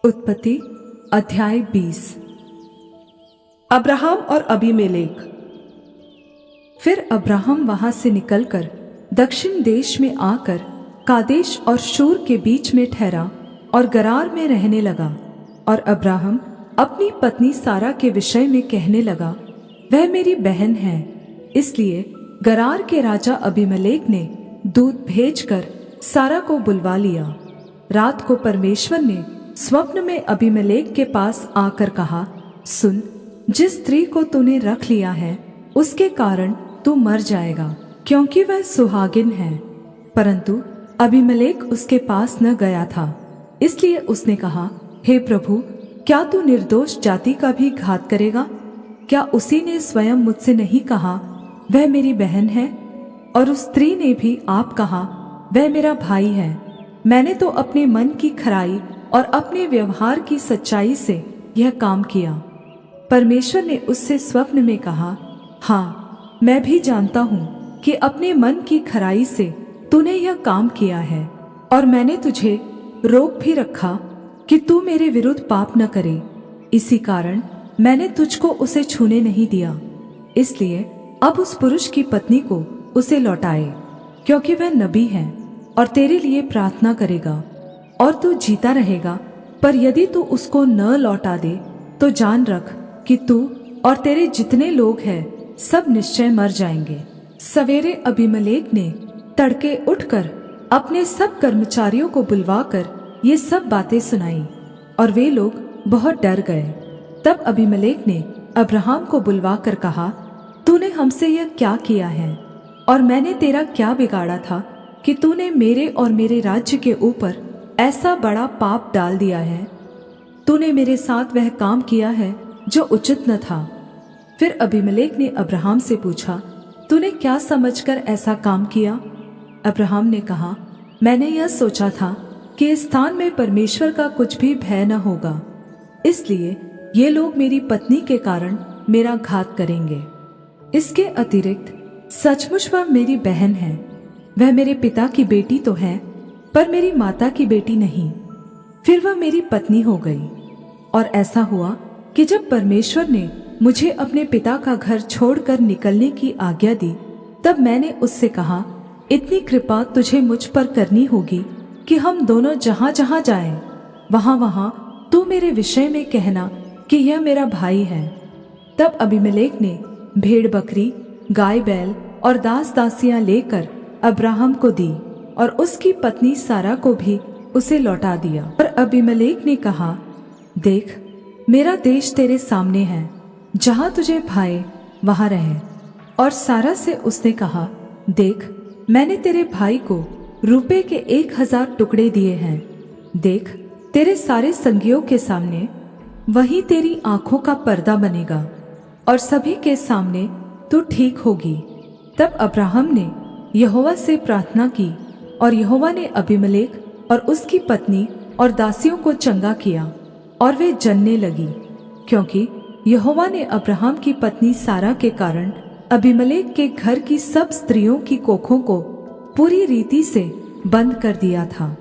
उत्पत्ति अध्याय 20। अब्राहम और अबीमेलेक। फिर अब्राहम वहां से निकलकर दक्षिण देश में आकर कादेश और शूर के बीच में ठहरा और गरार में रहने लगा। और अब्राहम अपनी पत्नी सारा के विषय में कहने लगा, वह मेरी बहन है। इसलिए गरार के राजा अबीमेलेक ने दूत भेजकर सारा को बुलवा लिया। रात को परमेश्वर ने स्वप्न में अबीमेलेक के पास आकर कहा, सुन, जिस स्त्री को तूने रख लिया है उसके कारण तू मर जाएगा, क्योंकि वह सुहागिन है। परंतु अबीमेलेक उसके पास न गया था। इसलिए उसने कहा, हे प्रभु, क्या तू निर्दोष जाति का भी घात करेगा? क्या उसी ने स्वयं मुझसे नहीं कहा, वह मेरी बहन है? और उस स्त्री ने भी आप कहा, वह मेरा भाई है। मैंने तो अपने मन की खराई और अपने व्यवहार की सच्चाई से यह काम किया। परमेश्वर ने उससे स्वप्न में कहा, हाँ, मैं भी जानता हूँ कि अपने मन की खराई से तूने यह काम किया है, और मैंने तुझे रोक भी रखा कि तू मेरे विरुद्ध पाप न करे। इसी कारण मैंने तुझको उसे छूने नहीं दिया। इसलिए अब उस पुरुष की पत्नी को उसे लौटाए, क्योंकि वह नबी है और तेरे लिए प्रार्थना करेगा, और तू जीता रहेगा। पर यदि तू उसको न लौटा दे तो जान रख कि तू और तेरे जितने लोग हैं सब निश्चय मर जाएंगे। सवेरे अबीमेलेक ने तड़के उठकर अपने सब कर्मचारियों को बुलवाकर ये सब बातें सुनाई, और वे लोग बहुत डर गए। तब अबीमेलेक ने अब्राहम को बुलवाकर कहा, तूने हमसे यह क्या किया है? और मैंने तेरा क्या बिगाड़ा था कि तूने मेरे और मेरे राज्य के ऊपर ऐसा बड़ा पाप डाल दिया है? तूने मेरे साथ वह काम किया है जो उचित न था। फिर अबीमेलेक ने अब्राहम से पूछा, तूने क्या समझकर ऐसा काम किया? अब्राहम ने कहा, मैंने यह सोचा था कि इस स्थान में परमेश्वर का कुछ भी भय न होगा, इसलिए ये लोग मेरी पत्नी के कारण मेरा घात करेंगे। इसके अतिरिक्त सचमुच वह मेरी बहन है। वह मेरे पिता की बेटी तो है, पर मेरी माता की बेटी नहीं। फिर वह मेरी पत्नी हो गई। और ऐसा हुआ कि जब परमेश्वर ने मुझे अपने पिता का घर छोड़कर निकलने की आज्ञा दी, तब मैंने उससे कहा, इतनी कृपा तुझे मुझ पर करनी होगी कि हम दोनों जहां जहां जाएं, वहां वहां तू मेरे विषय में कहना कि यह मेरा भाई है। तब अबीमेलेक ने भेड़ बकरी, गाय बैल और दास दासियां लेकर अब्राहम को दी, और उसकी पत्नी सारा को भी उसे लौटा दिया। और अबीमेलेक ने कहा, देख, मेरा देश तेरे सामने है, जहां तुझे भाए वहां रहे। और सारा से उसने कहा, देख, मैंने तेरे भाई को रुपए के 1000 टुकड़े दिए हैं। देख, तेरे सारे संगियों के सामने वही तेरी आंखों का पर्दा बनेगा, और सभी के सामने तू ठीक होगी। तब अब्राहम ने यहोवा से प्रार्थना की, और यहोवा ने अबीमेलेक और उसकी पत्नी और दासियों को चंगा किया, और वे जनने लगी, क्योंकि यहोवा ने अब्राहम की पत्नी सारा के कारण अबीमेलेक के घर की सब स्त्रियों की कोखों को पूरी रीति से बंद कर दिया था।